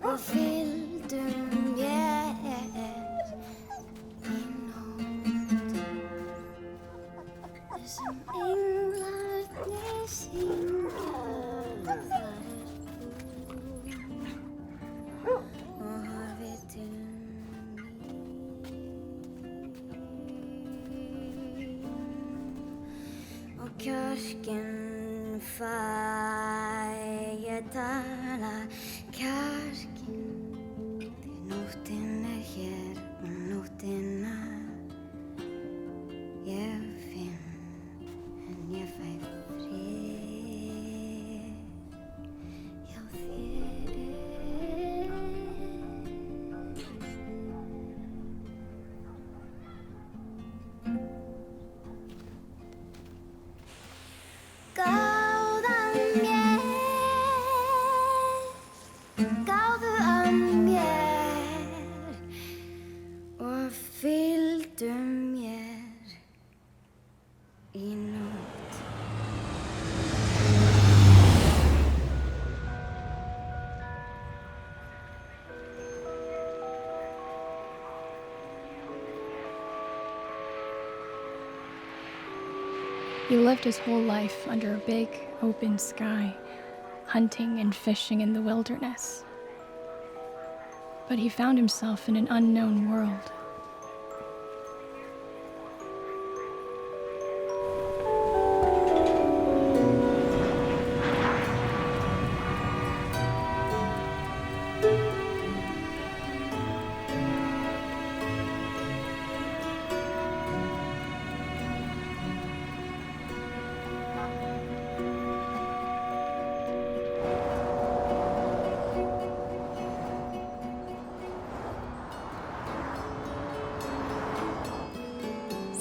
og fylgdu mér í nótt. Þessum englarnir syngja, þar þú og horfi til mín. Og kjarkinn fæ ég tala, kjarkinn, því nóttin hér og nóttina ég finn, en ég fæ frið hjá þér. Gáðu að mér og fylgdu mér í nótt. He lived his whole life under a big, open sky, hunting and fishing in the wilderness. But he found himself in an unknown world.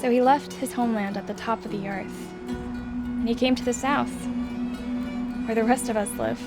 So he left his homeland at the top of the earth, and he came to the south, where the rest of us live.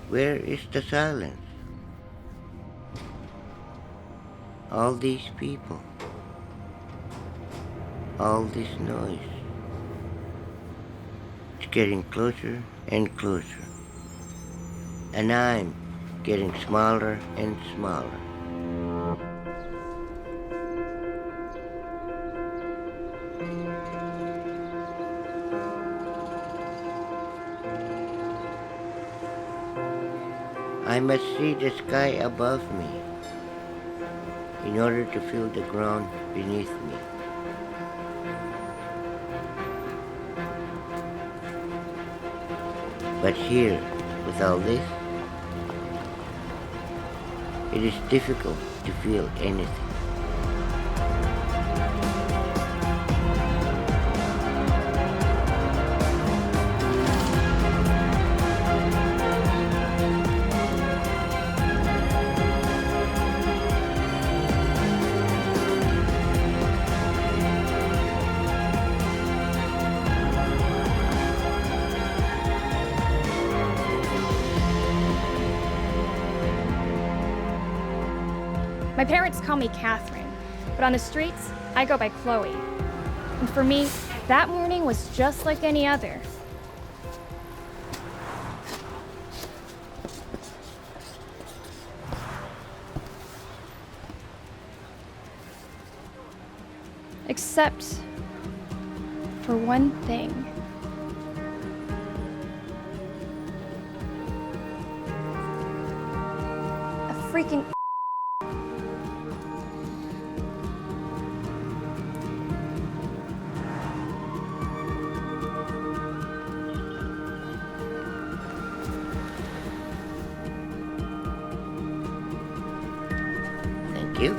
Where is the silence? All these people, all this noise, it's getting closer and closer, and I'm getting smaller and smaller. I must see the sky above me in order to feel the ground beneath me. But here, with all this, it is difficult to feel anything. My parents call me Catherine, but on the streets, I go by Chloe. And for me, that morning was just like any other. Except for one thing. A freaking Thank you.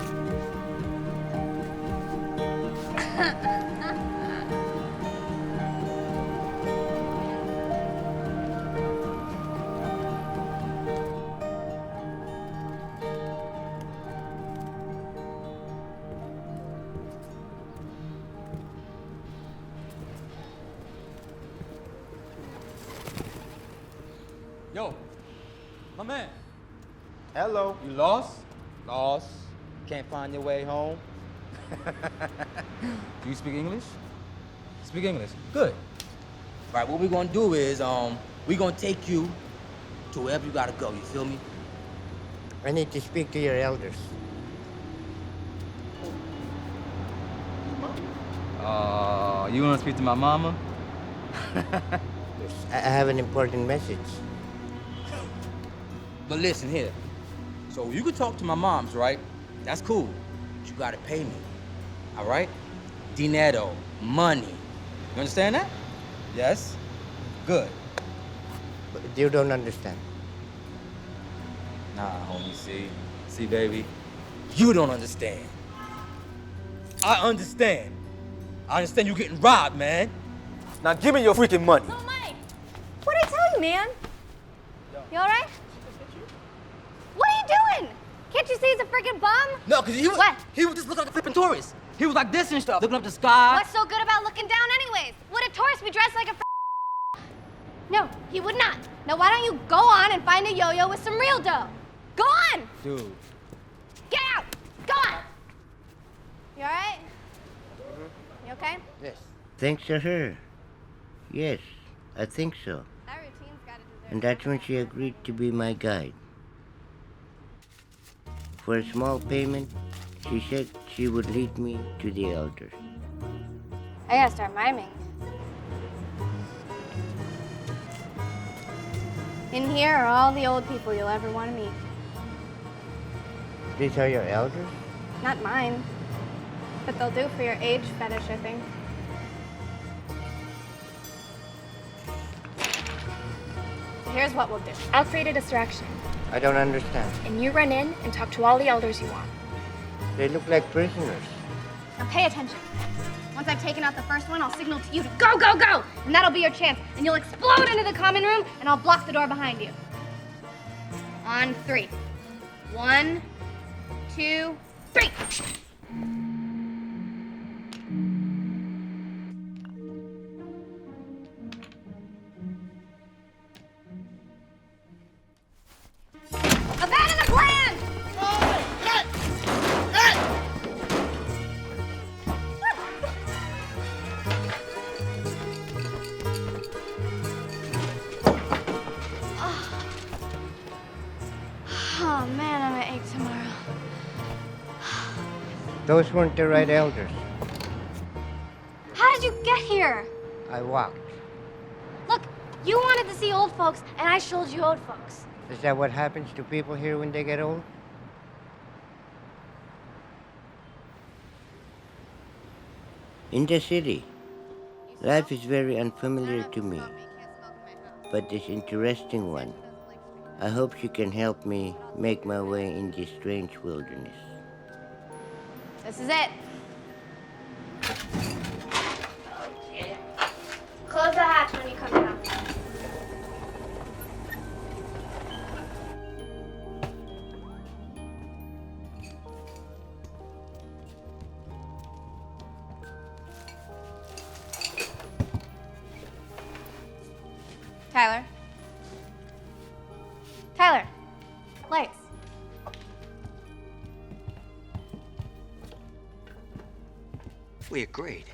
Yo, my man. Hello. You lost? Lost. Can't find your way home? Do you speak English? Speak English. Good. All right, what we're gonna do is, we're gonna take you to wherever you gotta go, you feel me? I need to speak to your elders. You wanna speak to my mama? I have an important message. But listen here. So you can talk to my moms, right? That's cool. But you gotta pay me. All right? Dinero, money. You understand that? Yes? Good. But you don't understand. Nah, homie, see? See, baby? You don't understand. I understand. I understand you getting robbed, man. Now give me your freaking money. Oh, Mike! What'd I tell you, man? You all right? What are you doing? Can't you see he's a freaking bum? No, because he was, What? he was just looking like a flipping tourist. He was like this and stuff, looking up the sky. What's so good about looking down anyways? Would a tourist be dressed like a No, he would not. Now why don't you go on and find a yo-yo with some real dough? Go on! Dude. Get out! Go on! You all right? You okay? Yes. Thanks to her. Yes, I think so. That routine's gotta deserve And that's when she agreed to be my guide. For a small payment, she said she would lead me to the elders. I gotta start miming. In here are all the old people you'll ever want to meet. These are your elders? Not mine. But they'll do for your age fetish, I think. So here's what we'll do. I'll create a distraction, I don't understand. and you run in and talk to all the elders you want. They look like prisoners. Now pay attention. Once I've taken out the first one, I'll signal to you to go, go, go! And that'll be your chance. And you'll explode into the common room, and I'll block the door behind you. On 3. 1, 2, 3! Abandon the plan! Oh man, I'm gonna ache tomorrow. Those weren't the right elders. How did you get here? I walked. Look, you wanted to see old folks, and I showed you old folks. Is that what happens to people here when they get old? In the city, life is very unfamiliar to me, but this interesting one. I hope she can help me make my way in this strange wilderness. This is it. Close the hatch when you come down. Tyler. Tyler. Lights. We agreed.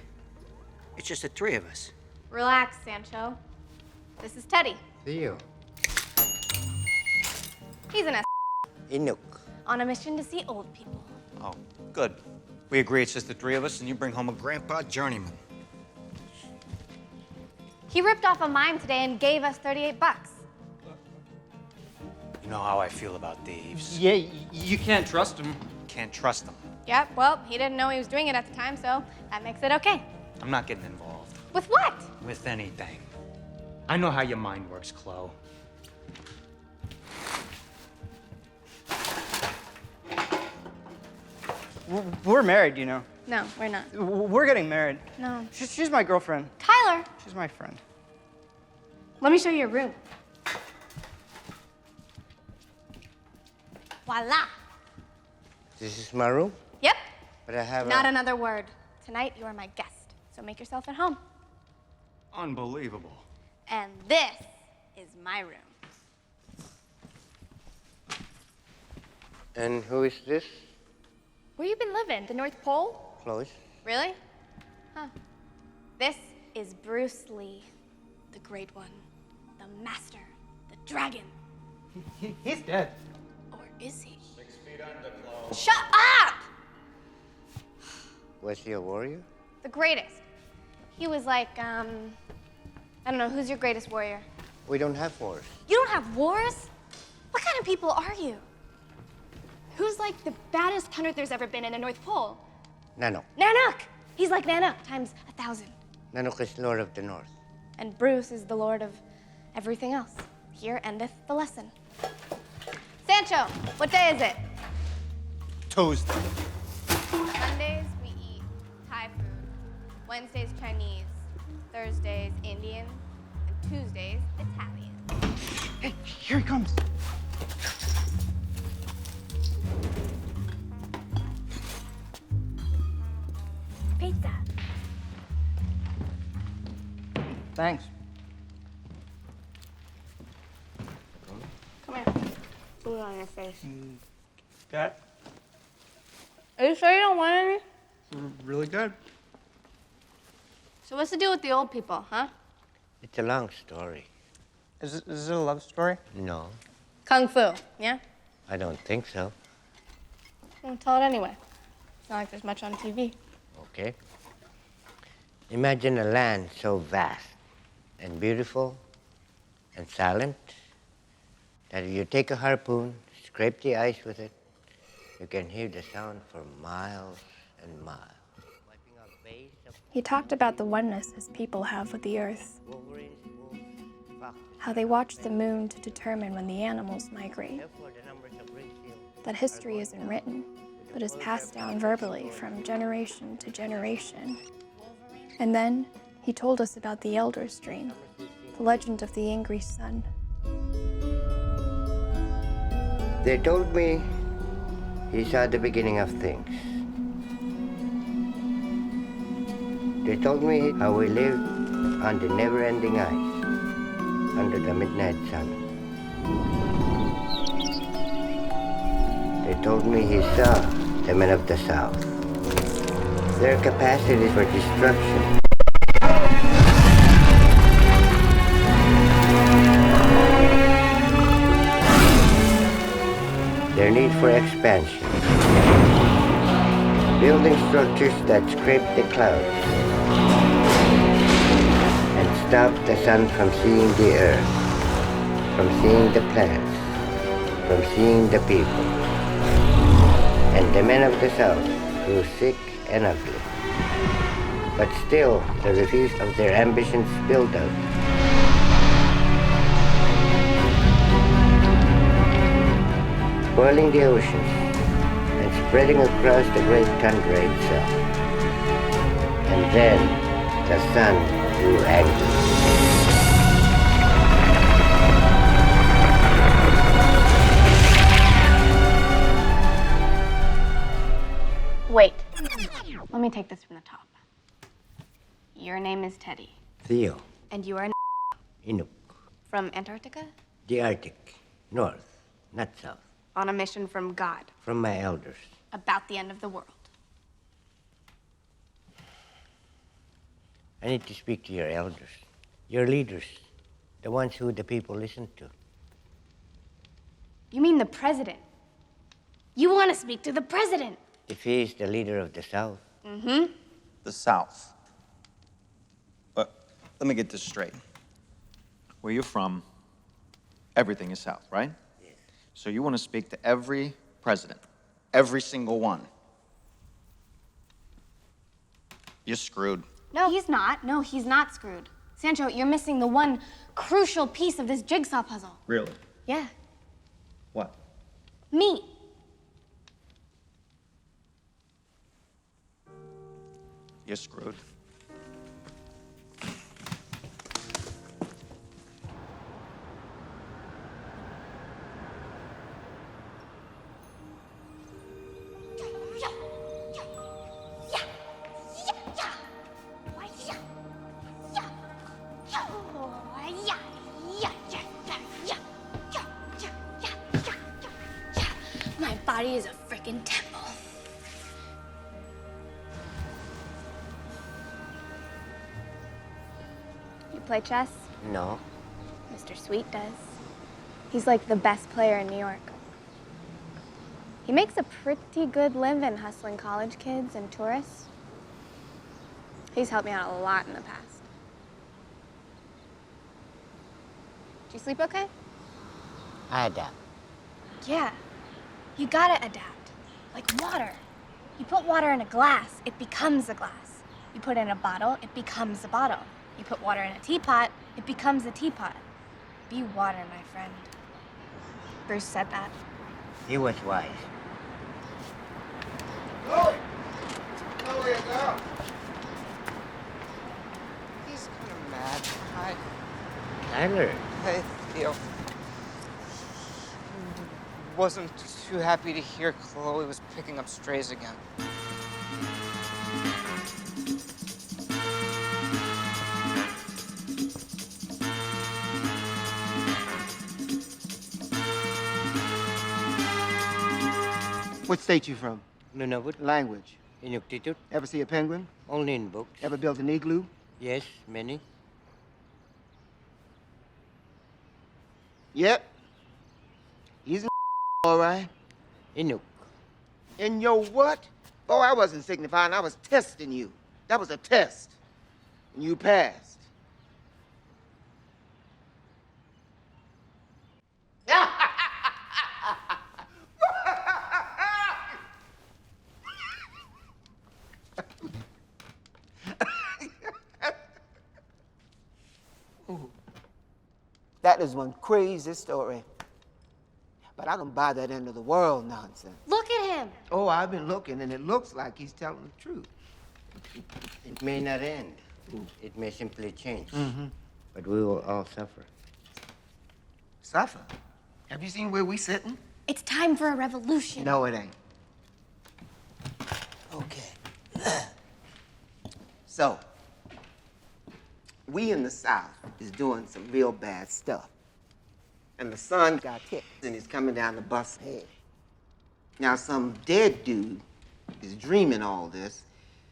It's just the three of us. Relax, Sancho. This is Teddy. Theo. He's an Enoch. on a mission to see old people. Oh, good. We agree it's just the three of us, and you bring home a grandpa journeyman. He ripped off a mime today and gave us 38 bucks. You know how I feel about thieves. Yeah, you can't trust him. Can't trust them. Yep, well, he didn't know he was doing it at the time, so that makes it okay. I'm not getting involved With what? with anything. I know how your mind works, Chloe. We're married, you know. No, we're not. We're getting married. No. She's my girlfriend. Tyler, She's my friend. let me show you your room. Voila. This is my room, Yep. but I have Not another word. Tonight, you are my guest, so make yourself at home. Unbelievable. And this is my room. And who is this? Where you been living? The North Pole? Close. Really? Huh. This is Bruce Lee, the Great One, the Master, the Dragon. He's dead. Or is he? 6 feet under, Chloe. Shut up! Was he a warrior? The greatest. He was like, I don't know, who's your greatest warrior? We don't have wars. You don't have wars? What kind of people are you? Who's like the baddest hunter there's ever been in the North Pole? Nanook. Nanook! He's like Nanook times 1,000. Nanook is Lord of the North. And Bruce is the lord of everything else. Here endeth the lesson. Sancho, what day is it? Tuesday. Mondays, we eat Thai food. Wednesdays, Chinese. Thursdays, Indian. And Tuesdays, Italian. Hey, here he comes. Pizza. Thanks. Come here. Put it on your face. That Are you sure you don't want any? really good. So what's the deal with the old people, huh? It's a long story. Is it a love story? No, Kung Fu, yeah? I don't think so. Well, tell it anyway. It's not like there's much on TV. Okay. Imagine a land so vast and beautiful and silent that if you take a harpoon, scrape the ice with it, you can hear the sound for miles and miles. Wiping out bays of He talked about the oneness his people have with the earth, wolverines, wolves, foxes. how they watch the moon to determine when the animals migrate, Therefore, the numbers of Ridgefield that history isn't written, but is passed down verbally from generation to generation. And then he told us about the Elder's Dream, the legend of the angry sun. They told me he saw the beginning of things. They told me how we lived on the never-ending ice, under the midnight sun. They told me he saw the men of the South, their capacity for destruction. Their need for expansion. Building structures that scrape the clouds and stop the sun from seeing the earth, from seeing the plants, from seeing the people. And the men of the South grew sick and ugly. But still, the refuse of their ambitions spilled out. Boiling the oceans and spreading across the great tundra itself. And then the sun grew angry. Wait. Let me take this from the top. Your name is Teddy, Theo, and you are Inuk, from Antarctica? the Arctic, north, not south, On a mission from God from my elders. about the end of the world. I need to speak to your elders, your leaders, the ones who the people listen to. You mean the president? You want to speak to the president? If he is the leader of the South. Mm-hmm. The South. But let me get this straight. Where you're from, everything is South, right? Yes. So you want to speak to every president, every single one. You're screwed. No, he's not. No, he's not screwed. Sancho, you're missing the one crucial piece of this jigsaw puzzle. Really? Yeah. What? Me. You're screwed. My body is a freaking temple. You play chess? No. Mr. Sweet does. He's like the best player in New York. He makes a pretty good living hustling college kids and tourists. He's helped me out a lot in the past. Did you sleep okay? I adapt. Yeah. You gotta adapt. Like water. You put water in a glass, it becomes a glass. You put it in a bottle, it becomes a bottle. You put water in a teapot, it becomes a teapot. Be water, my friend. Bruce said that. He was wise. Chloe! Chloe, girl! He's kind of mad. Hi. Tyler, Hey, Theo. Wasn't too happy to hear Chloe was picking up strays again. What state you from? Nunavut, Language. Inuktitut, Ever see a penguin? only in books. Ever built an igloo? Yes, many. Yep. He's all right. Inuk. And your what? Oh, I wasn't signifying. I was testing you. That was a test. And you passed. That is one crazy story. But I don't buy that end of the world nonsense. Look at him. Oh, I've been looking, and it looks like he's telling the truth. It may not end. It may simply change. But we will all suffer. Suffer? Have you seen where we sitting? It's time for a revolution. No, it ain't. Okay. So, we in the South is doing some real bad stuff. And the son got hit, and he's coming down the bus head. Now, some dead dude is dreaming all this,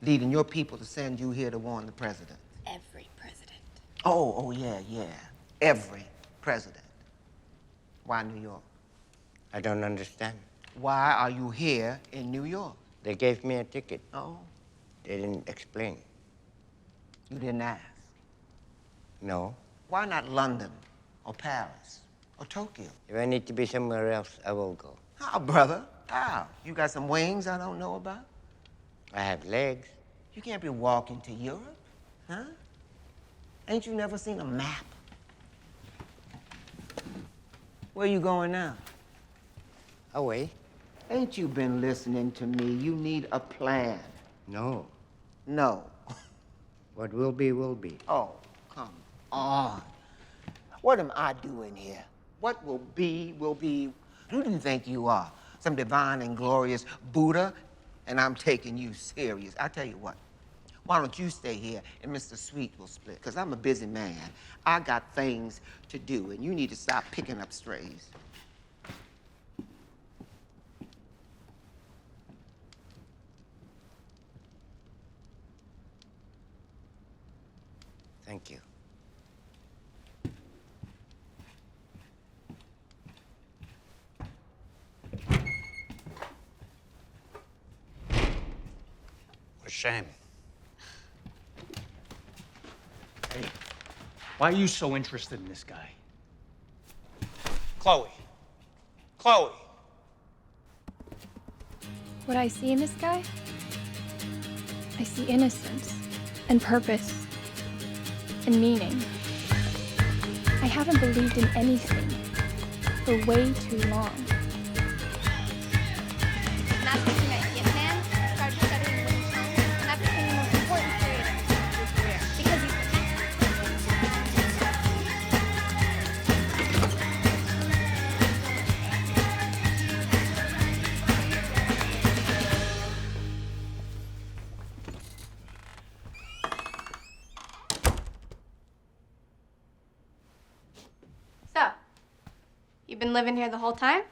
leading your people to send you here to warn the president. Every president. Oh, yeah. Every president. Why New York? I don't understand. Why are you here in New York? They gave me a ticket. Oh, They didn't explain. you didn't ask. No. Why not London or Paris or Tokyo? If I need to be somewhere else, I will go. How, brother? How? You got some wings I don't know about? I have legs. You can't be walking to Europe, huh? Ain't you never seen a map? Where you going now? Away. Ain't you been listening to me? You need a plan. No. No. What will be, will be. Oh, come on. What am I doing here? What will be, will be. Who do you think you are? Some divine and glorious Buddha? And I'm taking you serious. I tell you what, why don't you stay here and Mr. Sweet will split? Because I'm a busy man. I got things to do, and you need to stop picking up strays. Thank you. What a shame. Hey, why are you so interested in this guy? Chloe. Chloe. What I see in this guy, I see innocence and purpose and meaning. I haven't believed in anything for way too long. And that's what you met Hitman, started studying Wing Chun, and that became the most important period of your career. Because you So, you've been living here the whole time?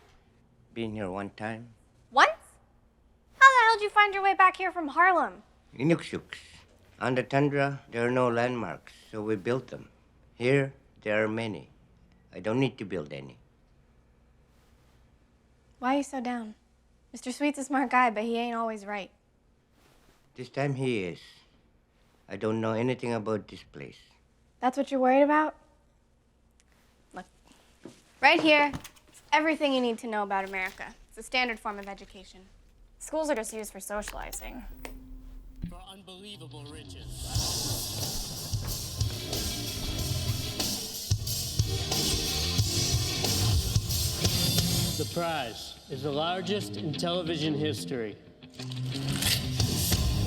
Been here one time. Once? How the hell did you find your way back here from Harlem? Inukshuks. On the tundra, there are no landmarks, so we built them. Here, there are many. I don't need to build any. Why are you so down? Mr. Sweet's a smart guy, but he ain't always right. This time he is. I don't know anything about this place. That's what you're worried about? Look, right here, it's everything you need to know about America. It's a standard form of education. Schools are just used for socializing. For unbelievable riches. The prize is the largest in television history.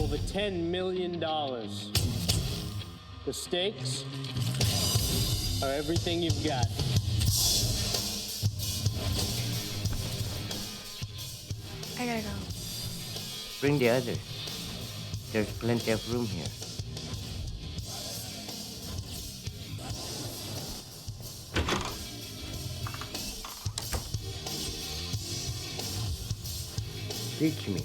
Over $10 million. The stakes are everything you've got. I gotta go. Bring the others. There's plenty of room here. Teach me.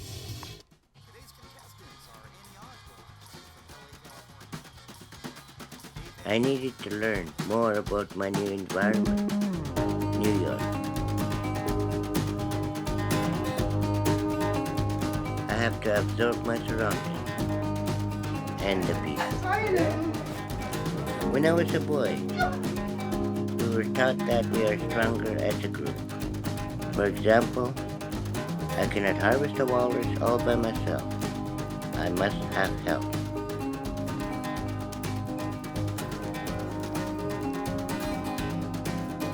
I needed to learn more about my new environment, New York. I have to absorb my surroundings and the people. When I was a boy, we were taught that we are stronger as a group. For example, I cannot harvest a walrus all by myself. I must have help.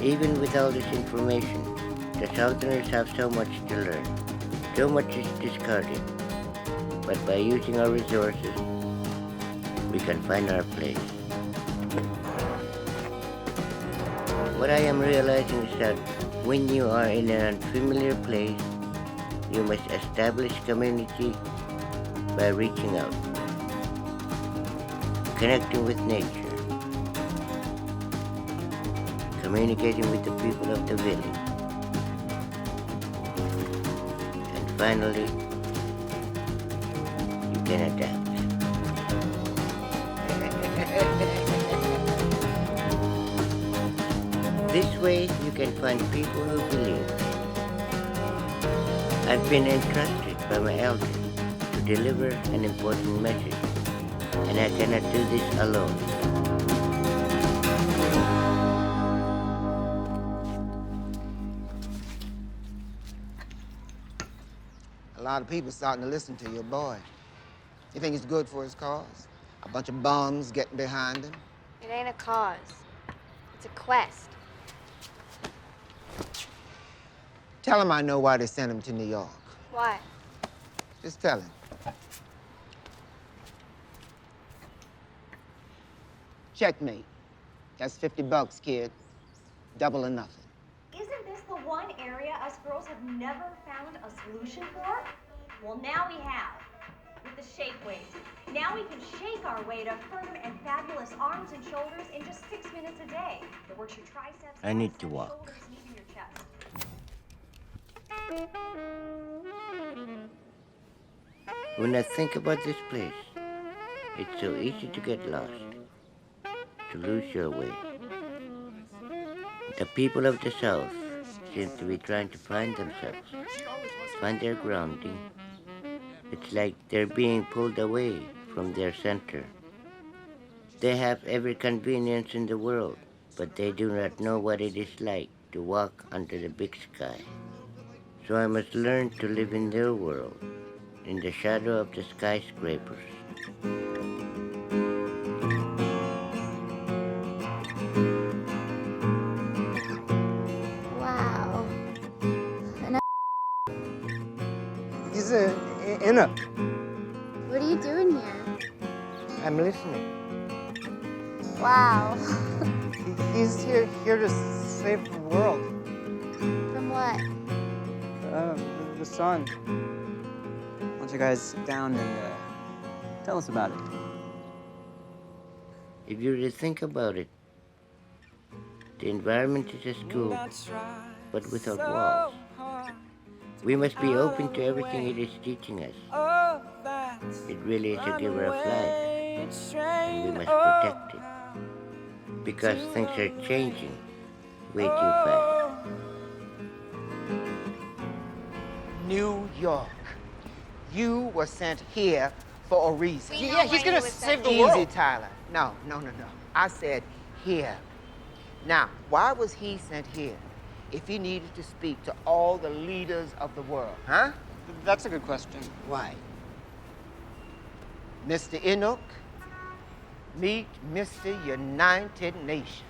Even with all this information, the Southerners have so much to learn. So much is discarded. But by using our resources, we can find our place. What I am realizing is that when you are in an unfamiliar place, you must establish community by reaching out, connecting with nature, communicating with the people of the village, and finally, you can adapt. This way, you can find people who believe. I've been entrusted by my elders to deliver an important message, and I cannot do this alone. A lot of people starting to listen to your boy. You think it's good for his cause? A bunch of bums getting behind him? It ain't a cause. It's a quest. Tell him I know why they sent him to New York. Why? Just tell him. Checkmate. That's $50, kid. Double or nothing. Isn't this the one area us girls have never found a solution for? Well, now we have. With the shake weight. Now we can shake our way to firm and fabulous arms and shoulders in just 6 minutes a day. It works your triceps, I need to biceps, walk. shoulders, knees, and your chest. When I think about this place, it's so easy to get lost. to lose your way. The people of the South seem to be trying to find themselves, find their grounding. It's like they're being pulled away from their center. They have every convenience in the world, but they do not know what it is like to walk under the big sky. So I must learn to live in their world, in the shadow of the skyscrapers. Wow. He's in a. What are you doing here? I'm listening. Wow. He's here to save the world. From what? The sun. Why don't you guys sit down and tell us about it? If you really think about it, the environment is a school, but without walls. We must be open to everything it is teaching us. It really is a giver of life, and we must protect it, because things are changing way too fast. New York. You were sent here for a reason. Yeah, he's gonna save the Easy, world. Tyler. No. I said here. Now, why was he sent here if he needed to speak to all the leaders of the world, huh? That's a good question. Why? Mr. Enoch, meet Mr. United Nations.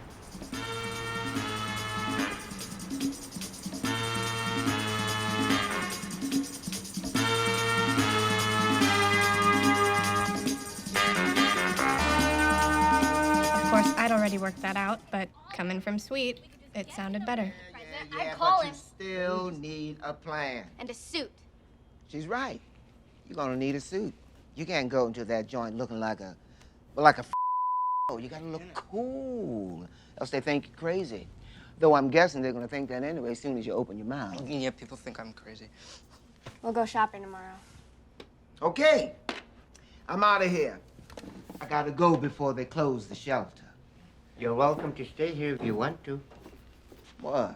Of course, I'd already worked that out, but coming from Sweet, it sounded better. I'd call but him. you still need a plan. And a suit. She's right. You're gonna need a suit. You can't go into that joint looking like a You gotta look cool, else they think you're crazy. Though I'm guessing they're gonna think that anyway as soon as you open your mouth. Yeah, people think I'm crazy. We'll go shopping tomorrow. Okay, I'm out of here. I gotta go before they close the shelter. You're welcome to stay here if you want to. What?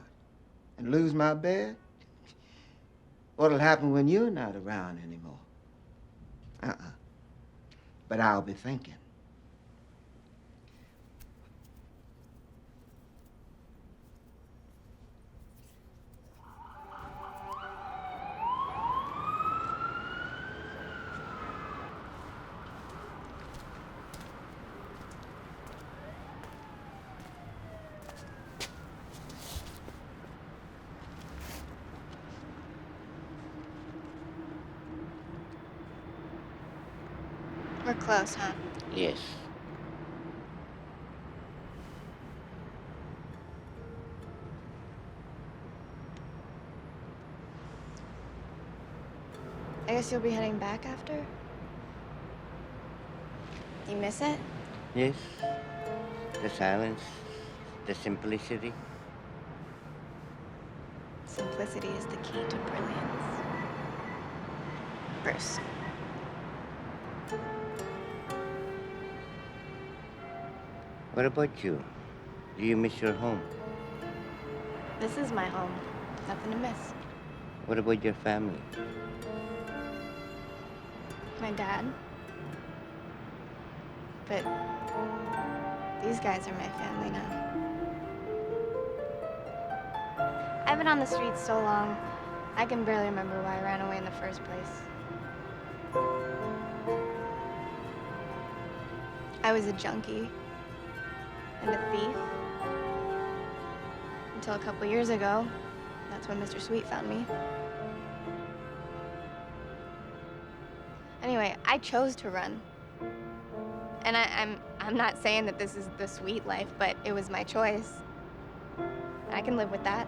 And lose my bed? What'll happen when you're not around anymore? But I'll be thinking. We're close, huh? Yes. I guess you'll be heading back after? You miss it? Yes. The silence, the simplicity. Simplicity is the key to brilliance. Bruce. What about you? Do you miss your home? This is my home. Nothing to miss. What about your family? My dad. But these guys are my family now. I've been on the streets so long, I can barely remember why I ran away in the first place. I was a junkie and a thief. Until a couple years ago, that's when Mr. Sweet found me. Anyway, I chose to run. And I'm not saying that this is the sweet life, but it was my choice. I can live with that.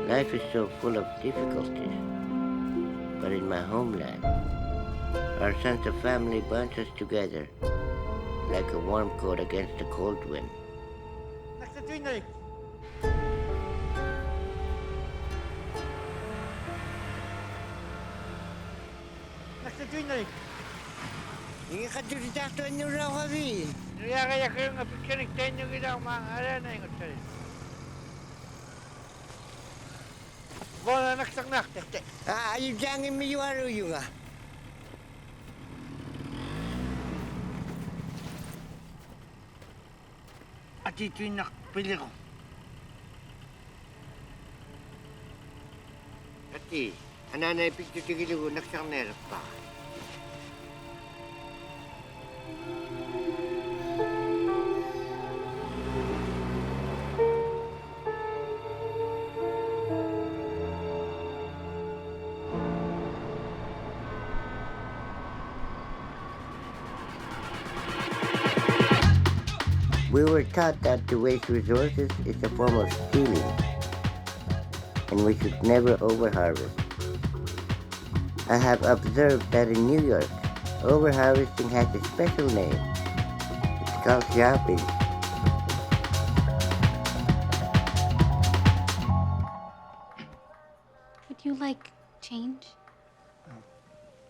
Life is so full of difficulties. But in my homeland, our sense of family binds us together like a warm coat against the cold wind. Tutuloy. Hindi ka tulitaktuan niyo raw kami. Kaya kayo nga pikinig nyo gina mga arena yung sali. Bola naksak-nak. Ayun diyang imiyuaro yung nga. At ito yung nakpili ko. Ati, ananay pagtutigil ko naksak pa. We were taught that to waste resources is a form of stealing, and we should never overharvest. I have observed that in New York, overharvesting has a special name. It's called shopping. Would you like change?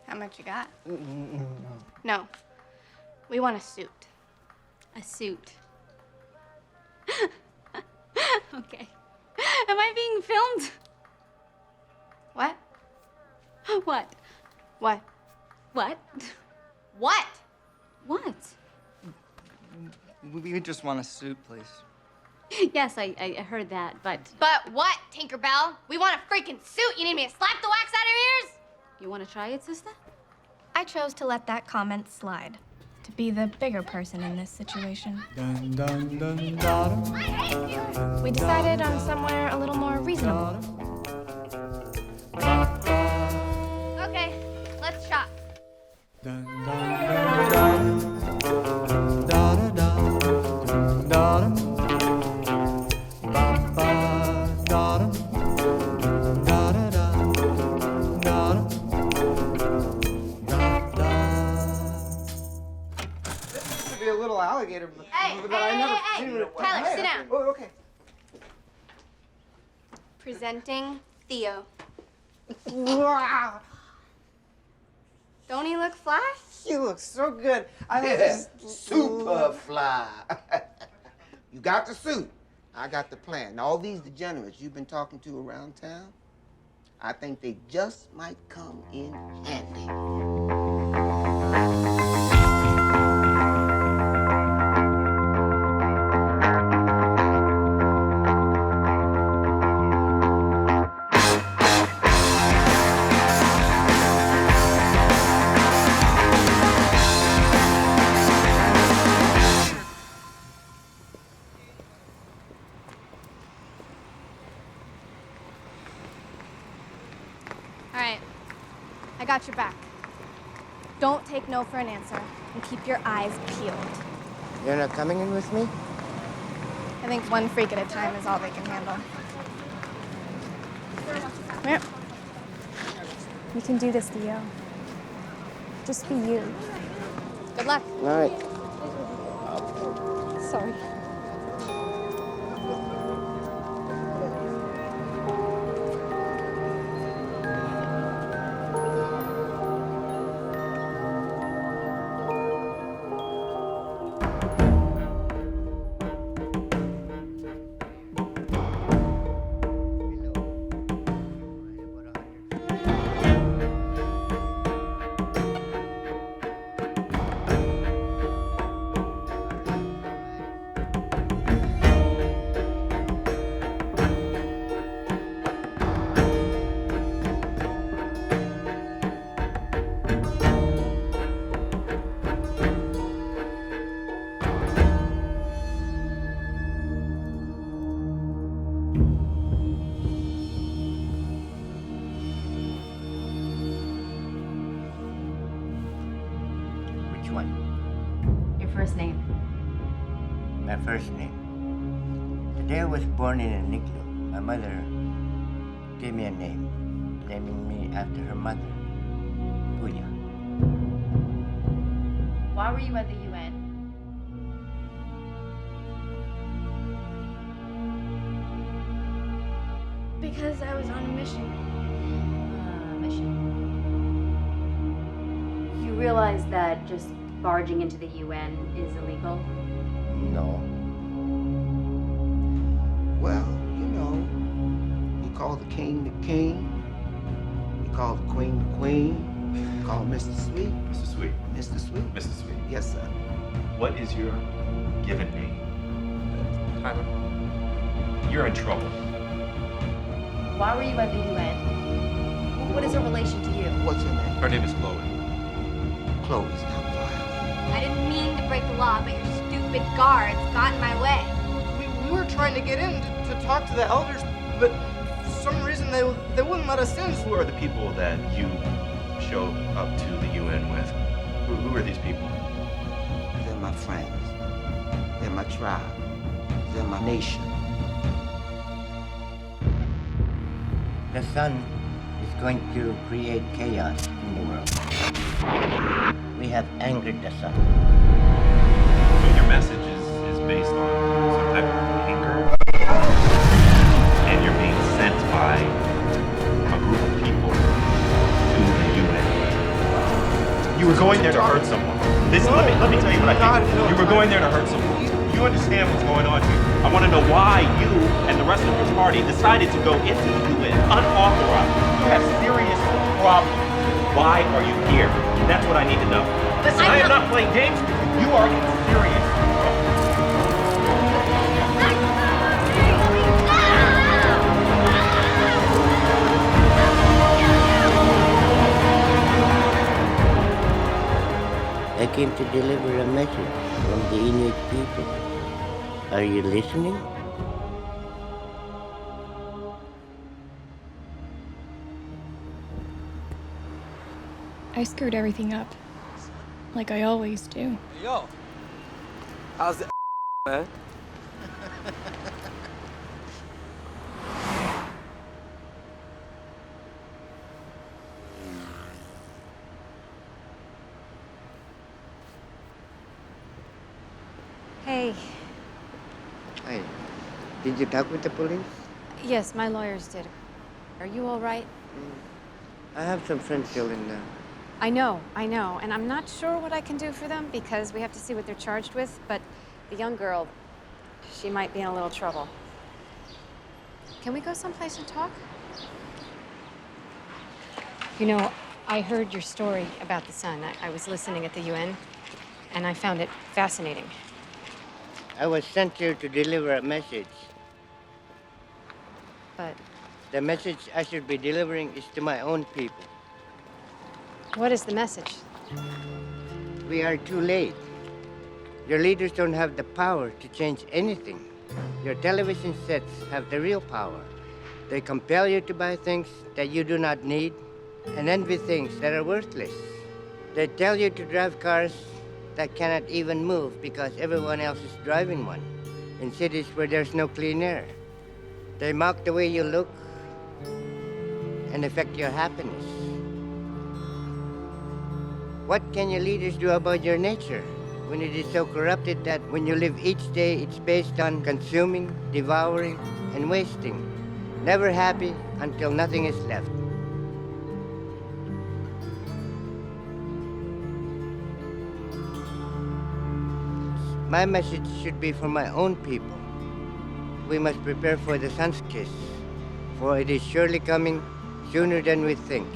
How much you got? No. We want a suit. A suit. Okay. Am I being filmed? What? What? What? What? What? What? We just want a suit, please. Yes, I heard that, but... But what, Tinkerbell? We want a freaking suit! You need me to slap the wax out of your ears? You want to try it, sister? I chose to let that comment slide. To be the bigger person in this situation. Dun, dun, dun, dun. We decided on somewhere a little more reasonable. Okay, let's shop. Dun, dun, dun, dun. Da, da, da. Dun, da, da. Ba, ba, da, da. Da, da, da. Da, da. Da, da. This used to be a little alligator, but I never seen it. Tyler, sit down. Oh, okay. Presenting Theo. Wow. Don't he look fly? You look so good. I was just Super fly. You got the suit. I got the plan. All these degenerates you've been talking to around town, I think they just might come in handy. All right, I got your back. Don't take no for an answer, and keep your eyes peeled. You're not coming in with me? I think one freak at a time is all they can handle. Here. You can do this, Theo. Just be you. Good luck. All right. Sorry. Which one? Your first name. My first name. The day I was born in an igloo, my mother gave me a name, naming me after her mother, Puya. Why were you at the UN? Because I was on a mission. Mission. realize that just barging into the UN is illegal? No. Well, you know, you call the king the king, you call the queen the queen, you call Mr. Sweet. Mr. Sweet. Mr. Sweet. Mr. Sweet. Yes, sir. What is your given name? Tyler. You're in trouble. Why were you at the UN? What is her relation to you? What's her name? Her name is Chloe. Chloe's not violent. I didn't mean to break the law, but your stupid guards got in my way. We were trying to get in to talk to the elders, but for some reason they wouldn't let us in. Who are the people that you showed up to the UN with? Who are these people? They're my friends. They're my tribe. They're my nation. The sun is going to create chaos in the world. We have angered the sun. So your message is based on some type of anger, and you're being sent by a group of people to the UN. You were going there to hurt someone. Let me tell you what I think. You were going there to hurt someone. You understand what's going on here. I want to know why you and the rest of your party decided to go into the UN unauthorized. You have serious problems. Why are you here? That's what I need to know. Listen, I am not playing games with you. You are in serious trouble. I came to deliver a message from the Inuit people. Are you listening? I screwed everything up, like I always do. Yo, how's the man? Hey. Hi. Did you talk with the police? Yes, my lawyers did. Are you all right? I have some friends still in there. I know, and I'm not sure what I can do for them because we have to see what they're charged with, but the young girl, she might be in a little trouble. Can we go someplace and talk? You know, I heard your story about the sun. I was listening at the UN, and I found it fascinating. I was sent here to deliver a message. But The message I should be delivering is to my own people. what is the message? We are too late. Your leaders don't have the power to change anything. Your television sets have the real power. They compel you to buy things that you do not need and envy things that are worthless. They tell you to drive cars that cannot even move because everyone else is driving one in cities where there's no clean air. They mock the way you look and affect your happiness. What can your leaders do about your nature when it is so corrupted that when you live each day, it's based on consuming, devouring, and wasting, never happy until nothing is left? My message should be for my own people. We must prepare for the sun's kiss, for it is surely coming sooner than we think.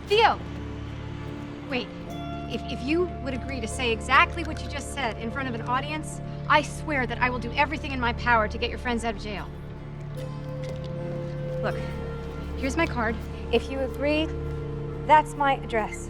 Theo! Wait, if you would agree to say exactly what you just said in front of an audience, I swear that I will do everything in my power to get your friends out of jail. Look, here's my card. If you agree, that's my address.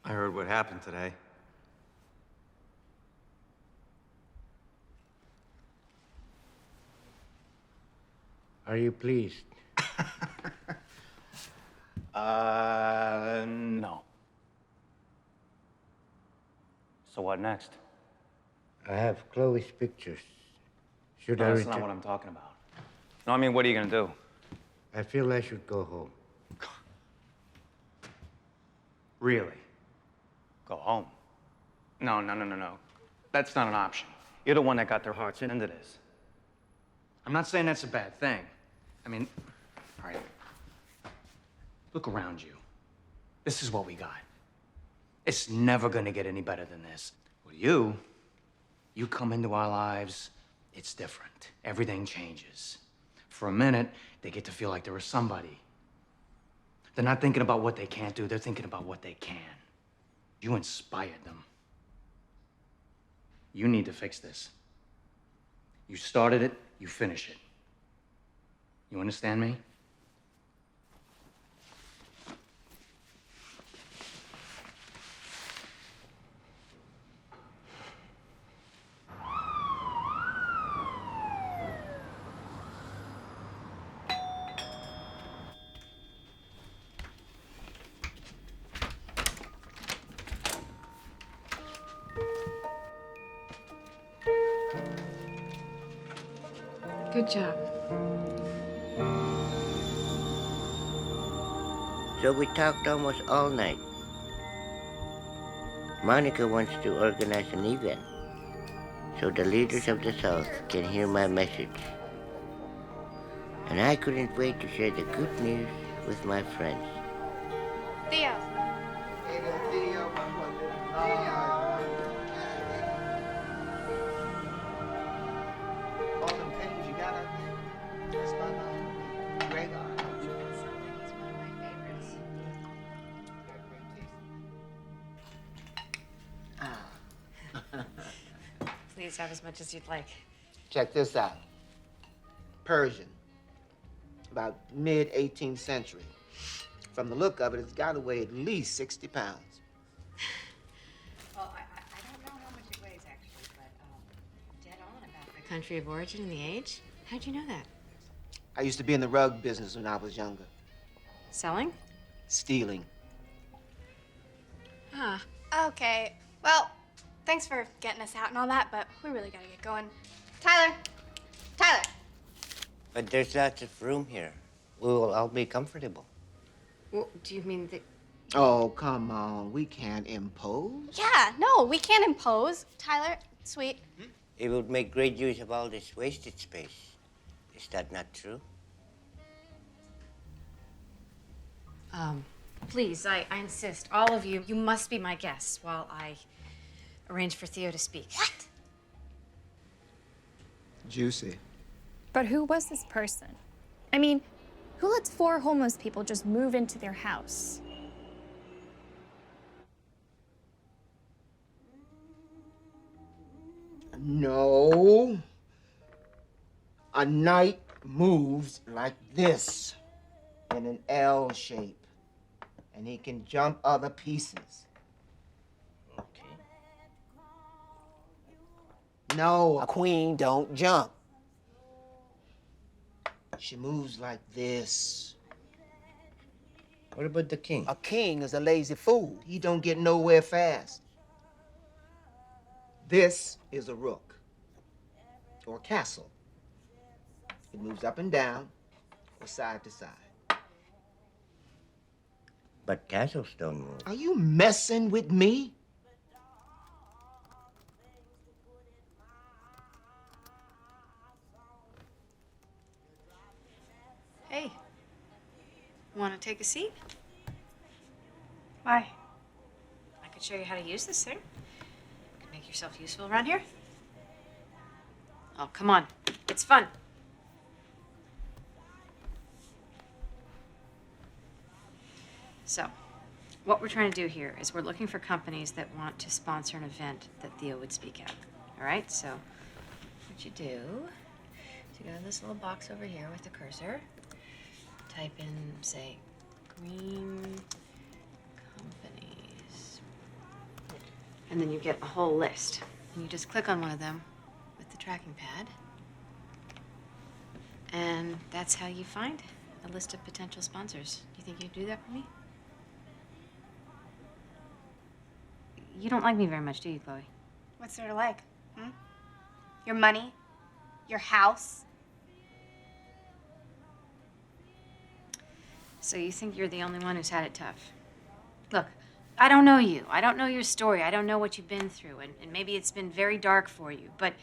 I heard what happened today. Are you pleased? No. So what next? I have Chloe's pictures. Should I No, that's return? not what I'm talking about. No, I mean, what are you gonna do? I feel I should go home. Really? Go home? No. That's not an option. You're the one that got their hearts into this. I'm not saying that's a bad thing. I mean, all right. Look around you. This is what we got. It's never gonna get any better than this. With you come into our lives, it's different. Everything changes. For a minute, they get to feel like they're a somebody. They're not thinking about what they can't do, they're thinking about what they can. You inspired them. You need to fix this. You started it, you finish it. You understand me? Good job. So we talked almost all night. Monica wants to organize an event so the leaders of the South can hear my message. And I couldn't wait to share the good news with my friends. Theo. All them things you got out there, that's my mom. Great art. Please have as much as you'd like. Check this out. Persian. About mid-18th century. From the look of it, it's got to weigh at least 60 pounds. Well, I don't know how much it weighs, actually, but dead on about the country of origin and the age. How'd you know that? I used to be in the rug business when I was younger. Selling? Stealing. Ah. Okay, well, thanks for getting us out and all that, but we really gotta get going. Tyler! Tyler! But there's lots of room here. We will all be comfortable. Well, do you mean that? Oh, come on. We can't impose. Yeah, no, we can't impose. Tyler, sweet. It would make great use of all this wasted space. Is that not true? Please, I insist. All of you, you must be my guests while I arrange for Theo to speak. What? Juicy. But who was this person? I mean, who lets 4 homeless people just move into their house? No. A knight moves like this, in an L shape, and he can jump other pieces. Okay. No, a queen don't jump. She moves like this. What about the king? A king is a lazy fool. He don't get nowhere fast. This is a rook, or castle. It moves up and down, or side to side. But castles don't move. Are you messing with me? Hey, want to take a seat? Why? could show you how to use this thing. You can make yourself useful around here. Oh, come on. It's fun. So, what we're trying to do here is we're looking for companies that want to sponsor an event that Theo would speak at. All right? So, what you do is you go to this little box over here with the cursor, type in, say, green companies, and then you get a whole list. And you just click on one of them with the tracking pad, and that's how you find a list of potential sponsors. You think you'd do that for me? You don't like me very much, do you, Chloe? What's there to like? Your money? Your house? So you think you're the only one who's had it tough? Look, I don't know you. I don't know your story. I don't know what you've been through, and maybe it's been very dark for you, but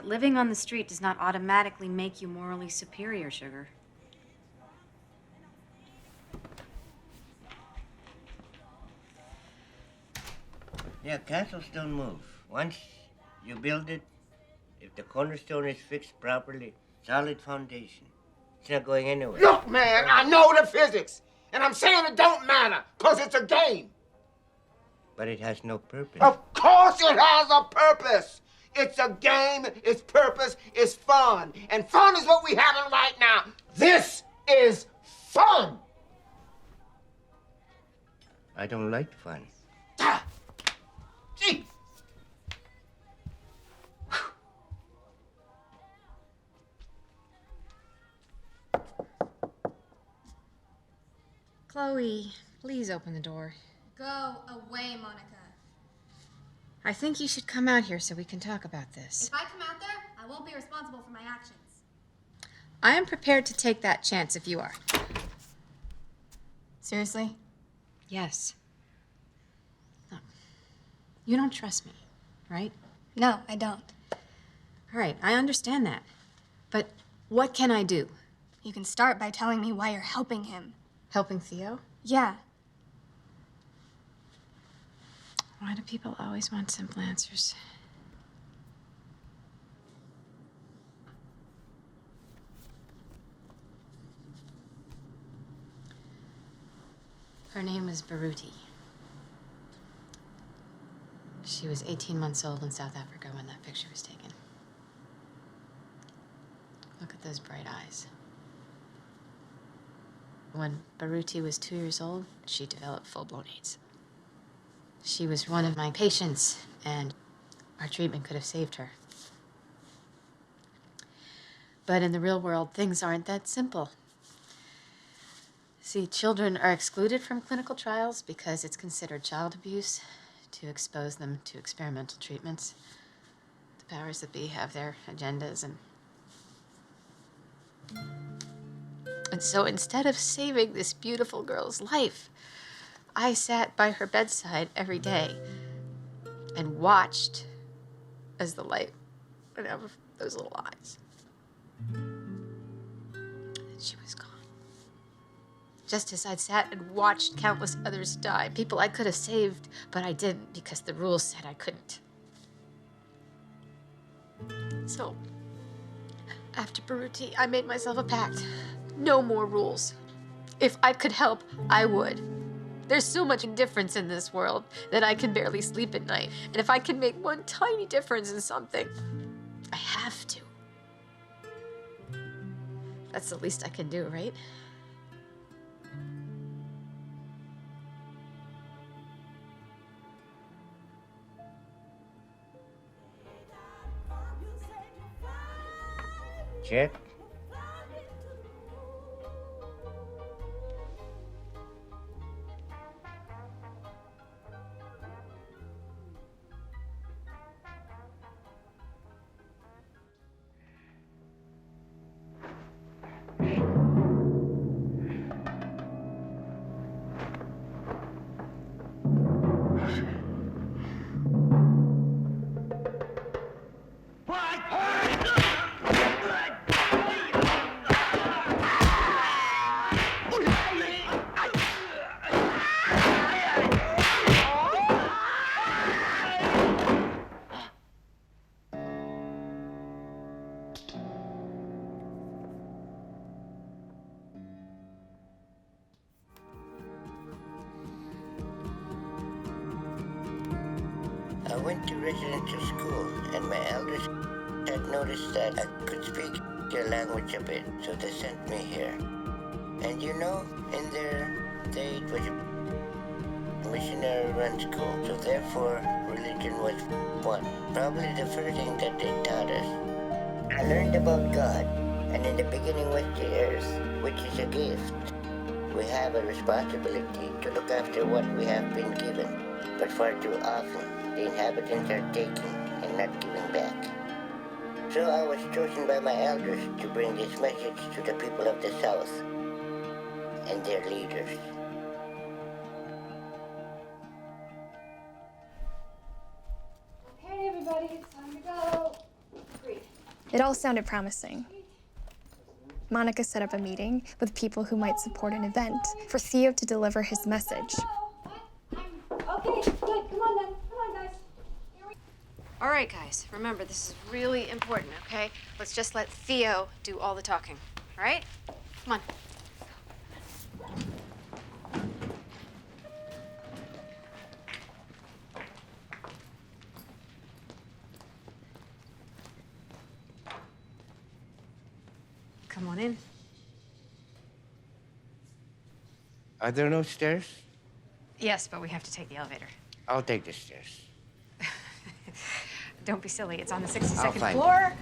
living on the street does not automatically make you morally superior, Sugar. Yeah, castles don't move. Once you build it, if the cornerstone is fixed properly, solid foundation, it's not going anywhere. Look, man, I know the physics, and I'm saying it don't matter, because it's a game. But it has no purpose. Of course it has a purpose. It's a game, its purpose is fun. And fun is what we having right now. This is fun. I don't like fun. Gee. Chloe, please open the door. Go away, Monica. I think you should come out here so we can talk about this. If I come out there, I won't be responsible for my actions. I am prepared to take that chance if you are. Seriously? Yes. Look, you don't trust me, right? No, I don't. All right, I understand that. But what can I do? You can start by telling me why you're helping him. Helping Theo? Yeah. Why do people always want simple answers? Her name was Baruti. She was 18 months old in South Africa when that picture was taken. Look at those bright eyes. When Baruti was 2 years old, she developed full-blown AIDS. She was one of my patients, and our treatment could have saved her. But in the real world, things aren't that simple. See, children are excluded from clinical trials because it's considered child abuse to expose them to experimental treatments. The powers that be have their agendas, and so instead of saving this beautiful girl's life, I sat by her bedside every day and watched as the light went out of those little eyes. And she was gone. Just as I'd sat and watched countless others die, people I could have saved, but I didn't because the rules said I couldn't. So, after Baruti, I made myself a pact. No more rules. If I could help, I would. There's so much indifference in this world that I can barely sleep at night. And if I can make one tiny difference in something, I have to. That's the least I can do, right? Check. went to residential school, and my elders had noticed that I could speak their language a bit, so they sent me here. And you know, in their day it was a missionary-run school, so therefore religion was one. Probably the first thing that they taught us. I learned about God, and in the beginning was the earth, which is a gift. We have a responsibility to look after what we have been given, but far too often the inhabitants are taking and not giving back. So I was chosen by my elders to bring this message to the people of the South and their leaders. Okay, everybody, it's time to go. It all sounded promising. Monica set up a meeting with people who might support an event for Theo to deliver his message. Okay, good. Come on then. Come on, guys. All right, guys, remember, this is really important, okay? Let's just let Theo do all the talking, all right? Come on. Come on in. Are there no stairs? Yes, but we have to take the elevator. I'll take the stairs. Don't be silly. It's on the I'll 62nd find floor.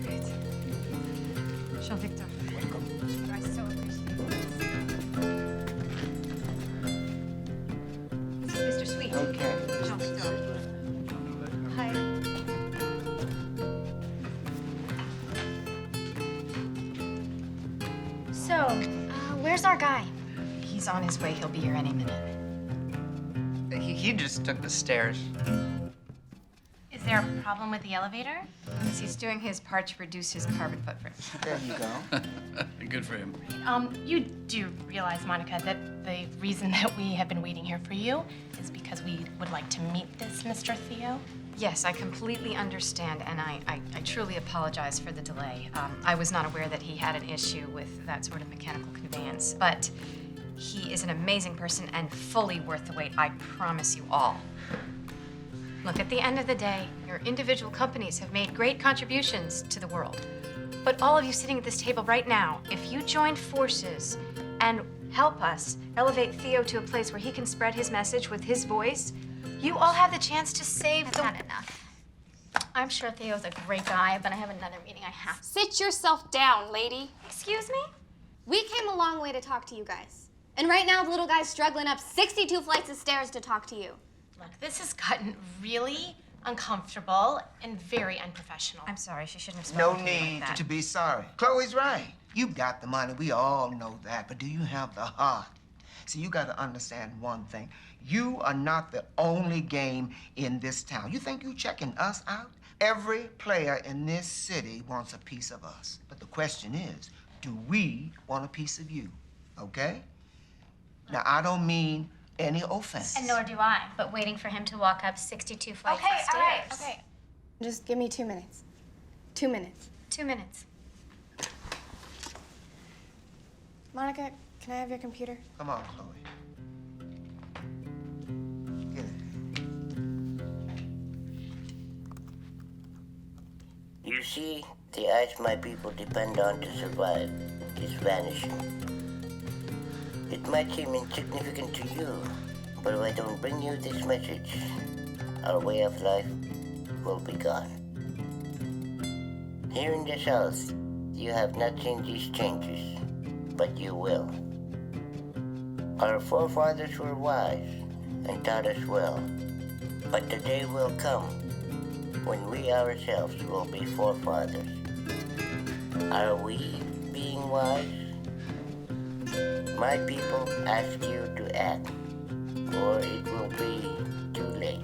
Great. Jean-Victor. Welcome. I so appreciate this. This is Mr. Sweet. Okay. Jean-Victor. Hi. So, where's our guy? He's on his way. He'll be here any minute. He just took the stairs. Is there a problem with the elevator? Yes, he's doing his part to reduce his carbon footprint. There you go. Good for him. You do realize, Monica, that the reason that we have been waiting here for you is because we would like to meet this Mr. Theo? Yes, I completely understand, and I truly apologize for the delay. I was not aware that he had an issue with that sort of mechanical conveyance, but he is an amazing person and fully worth the wait, I promise you all. Look, at the end of the day, your individual companies have made great contributions to the world. But all of you sitting at this table right now, if you join forces and help us elevate Theo to a place where he can spread his message with his voice, you all have the chance to save That's the... not enough. I'm sure Theo's a great guy, but I have another meeting I have. Sit yourself down, lady. Excuse me? We came a long way to talk to you guys. And right now, the little guy's struggling up 62 flights of stairs to talk to you. Look, this has gotten really uncomfortable and very unprofessional. I'm sorry, she shouldn't have No spoken to me like need that. to be sorry. Chloe's right. You've got the money. We all know that. But do you have the heart? See, you got to understand one thing. You are not the only game in this town. You think you checking us out? Every player in this city wants a piece of us. But the question is, do we want a piece of you? Okay? Now, I don't mean any offense. And nor do I, but waiting for him to walk up 62 flights of stairs. all right, okay. Just give me 2 minutes. 2 minutes. 2 minutes. Monica, can I have your computer? Come on, Chloe. Get it. You see, the ice my people depend on to survive is vanishing. It might seem insignificant to you, but if I don't bring you this message, our way of life will be gone. Here in the South, you have not seen these changes, but you will. Our forefathers were wise and taught us well, but the day will come when we ourselves will be forefathers. Are we being wise? My people ask you to act, or it will be too late.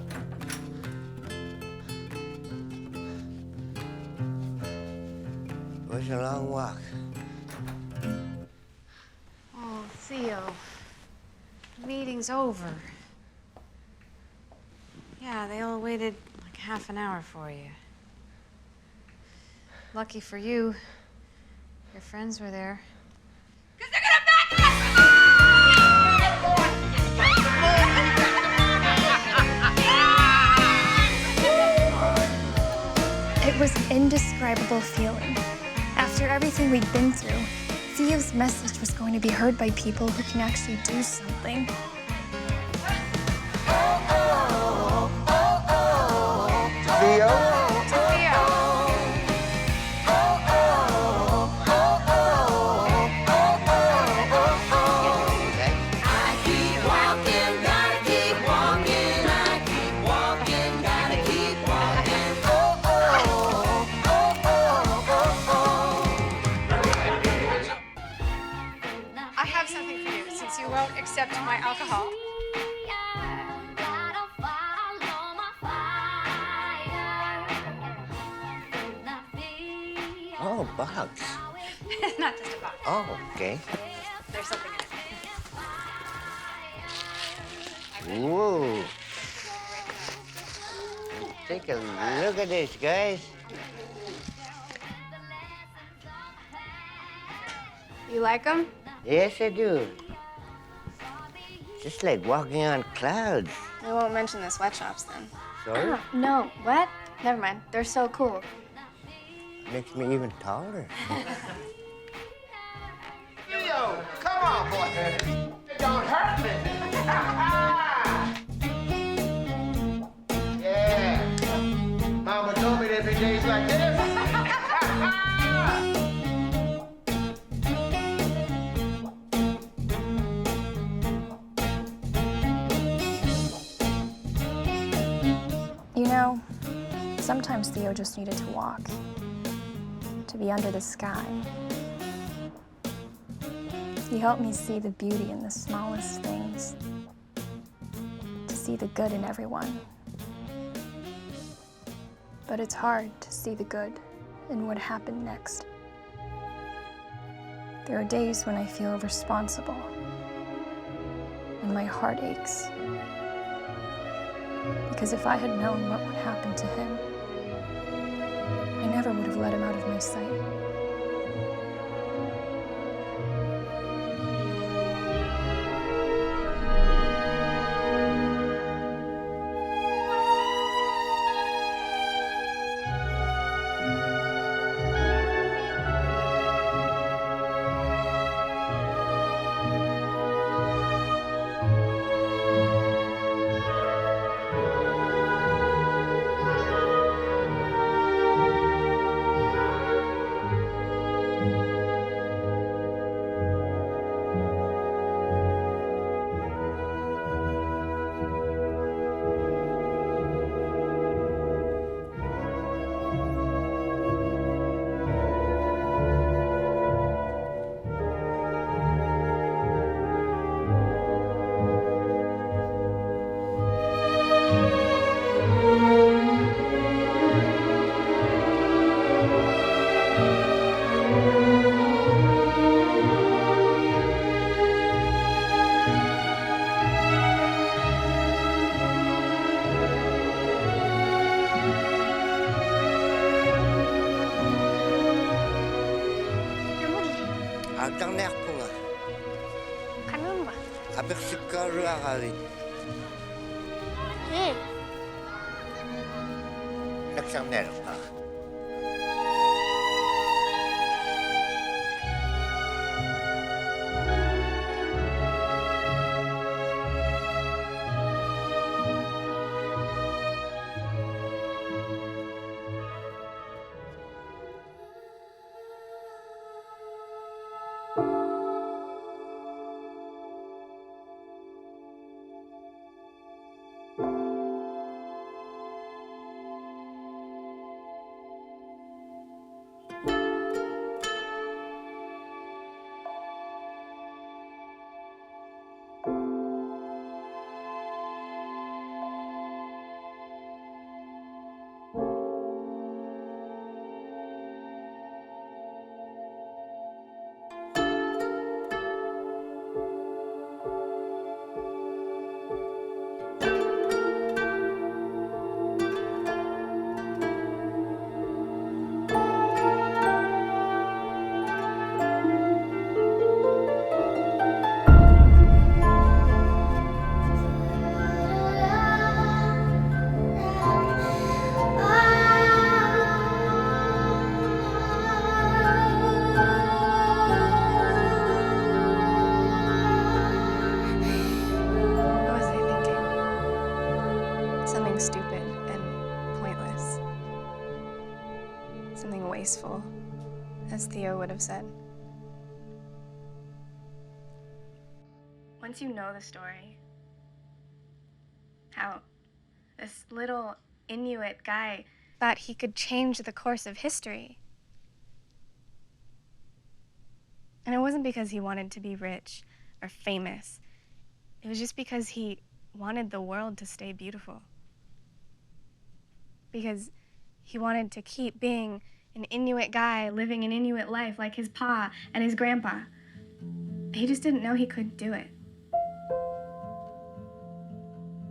It was a long walk. Oh, Theo. The meeting's over. Yeah, they all waited like half an hour for you. Lucky for you, your friends were there. It was an indescribable feeling. After everything we'd been through, Theo's message was going to be heard by people who can actually do something. Theo? I have something for you since you won't accept my alcohol. Oh, box. Not just a box. Oh, okay. There's something in it. Whoa. Take a look at this, guys. You like them? Yes, I do. Just like walking on clouds. We won't mention the sweatshops then. Sorry? No, what? Never mind. They're so cool. Makes me even taller. Theo, come on, boy. It don't hurt me. Yeah. Mama told me there'd be days like this. You know, sometimes Theo just needed to walk, to be under the sky. He helped me see the beauty in the smallest things, to see the good in everyone. But it's hard to see the good in what happened next. There are days when I feel responsible, and my heart aches. Because if I had known what would happen to him, I never would have let him out of my sight. Alternère po nga. Kanino ba? Abersik ka rin. Alternère pa. graceful, as Theo would have said. Once you know the story, how this little Inuit guy thought he could change the course of history. And it wasn't because he wanted to be rich or famous. It was just because he wanted the world to stay beautiful. Because he wanted to keep being an Inuit guy living an Inuit life like his pa and his grandpa. He just didn't know he could do it.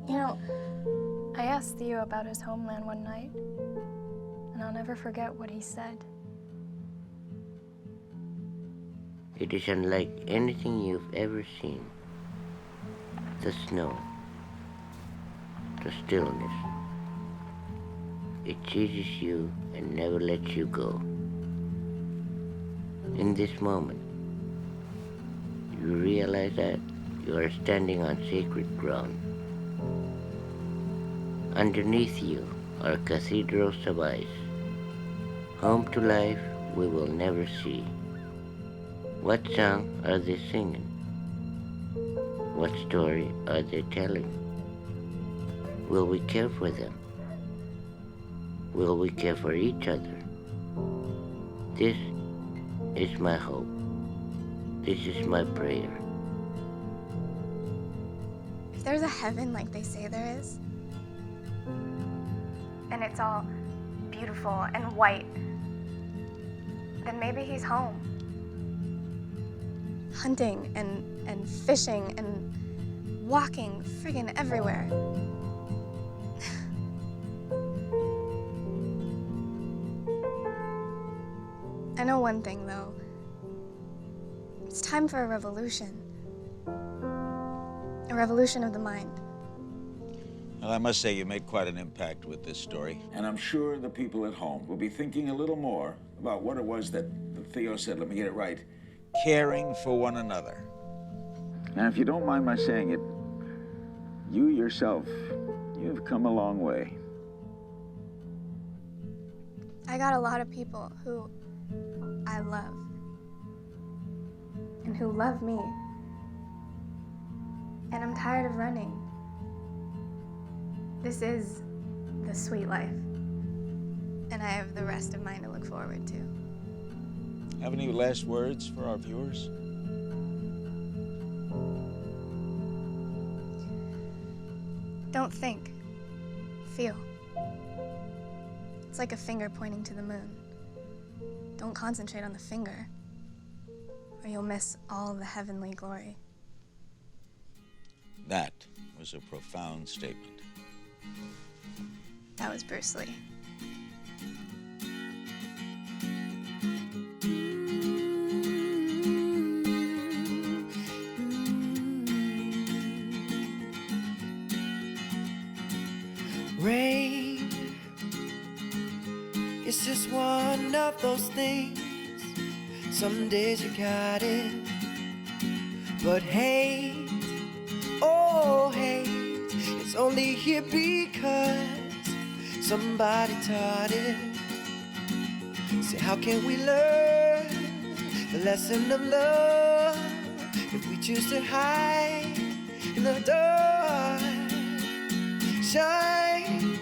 You know, I asked Theo about his homeland one night, and I'll never forget what he said. It is unlike anything you've ever seen. The snow, the stillness. It chases you and never lets you go. In this moment, you realize that you are standing on sacred ground. Underneath you are cathedrals of ice, home to life we will never see. What song are they singing? What story are they telling? Will we care for them? Will we care for each other? This is my hope. This is my prayer. If there's a heaven like they say there is, and it's all beautiful and white, then maybe he's home. Hunting and fishing and walking friggin' everywhere. I know one thing, though. It's time for a revolution. A revolution of the mind. Well, I must say you made quite an impact with this story. And I'm sure the people at home will be thinking a little more about what it was that Theo said, let me get it right. Caring for one another. Now, if you don't mind my saying it, you yourself, you've come a long way. I got a lot of people who I love and who love me. And I'm tired of running. This is the sweet life. And I have the rest of mine to look forward to. Have any last words for our viewers? Don't think. Feel. It's like a finger pointing to the moon. Don't concentrate on the finger, or you'll miss all the heavenly glory. That was a profound statement. That was Bruce Lee. Rain, it's just one of those things. Some days you got it, but hate, oh hate, it's only here because somebody taught it. See, how can we learn the lesson of love if we choose to hide in the dark? Shine,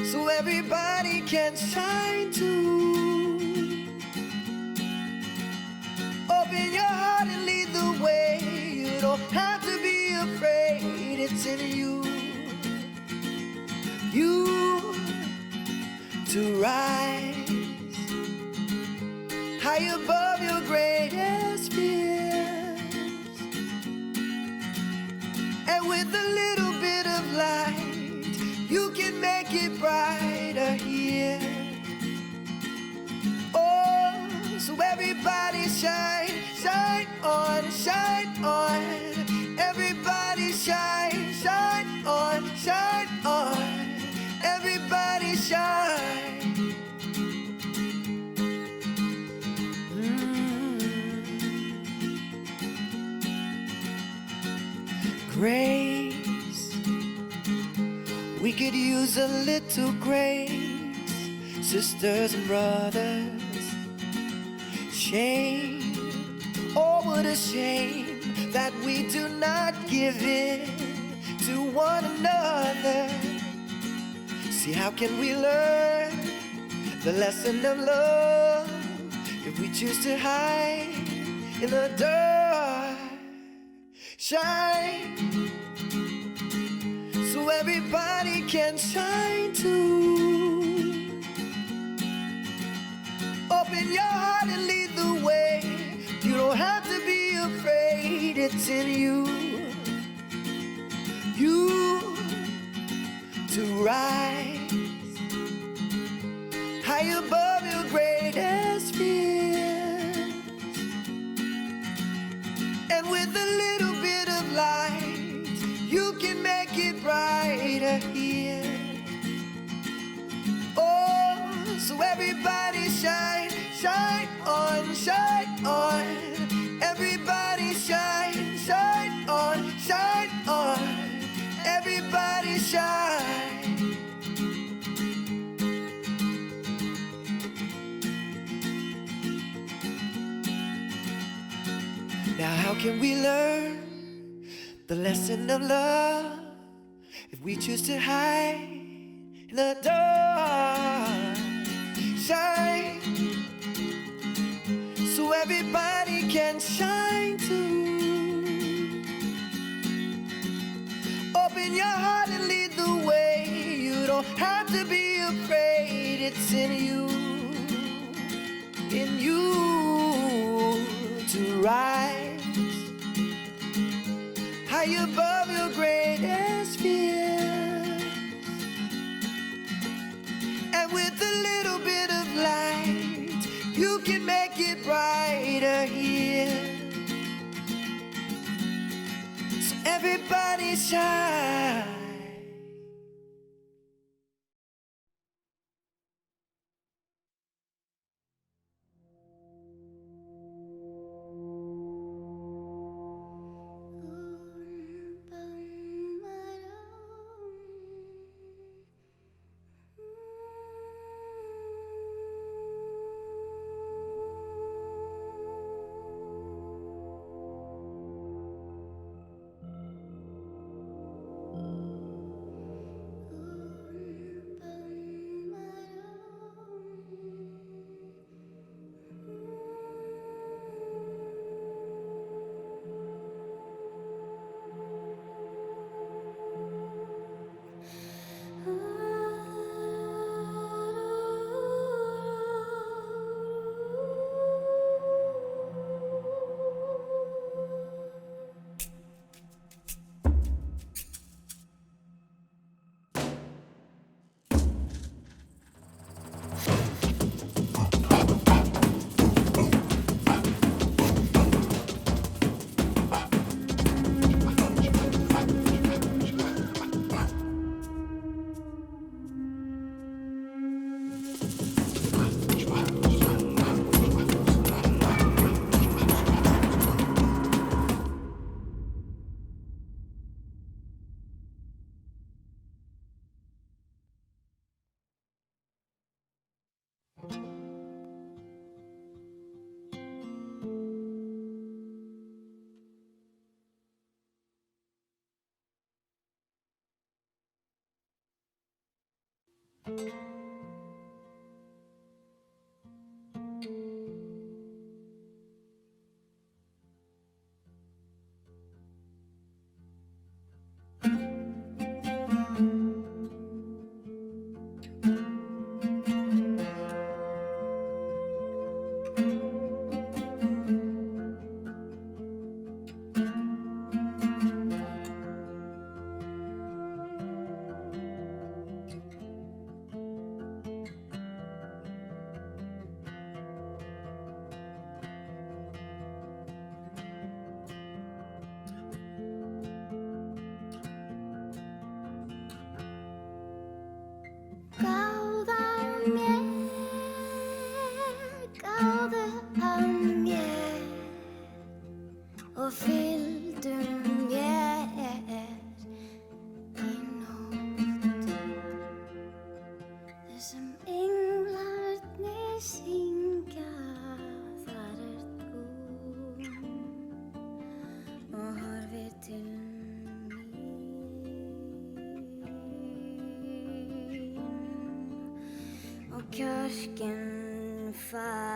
so everybody can shine too. Open your heart and lead the way. You don't have to be afraid, it's in you. You to rise high above your greatest fears, and with a little bit of light, you can make it brighter here. Oh, so everybody shine, shine on, shine on. Everybody shine, shine on, shine on. Everybody shine. Grace, we could use a little grace. sisters and brothers. Shame, oh what a shame that we do not give in to one another. See, how can we learn the lesson of love if we choose to hide in the dark? Shine so everybody can shine too. Open your heart and lead the way. You don't have to be afraid, it's in you. You to rise high above your greatest fears. And with a little bit of light, you can make it brighter here. Oh, so everybody shine, shine on, shine on. Everybody shine, shine on, shine on. Everybody shine. Now how can we learn the lesson of love if we choose to hide in the dark? Shine so everybody can shine too. Open your heart and lead the way. You don't have to be afraid, it's in you. In you to rise high above your greatest fears. And with a little bit of light, you can make it brighter here. So everybody shine. och fyll du ger i natt. Du som änglar your skin fire.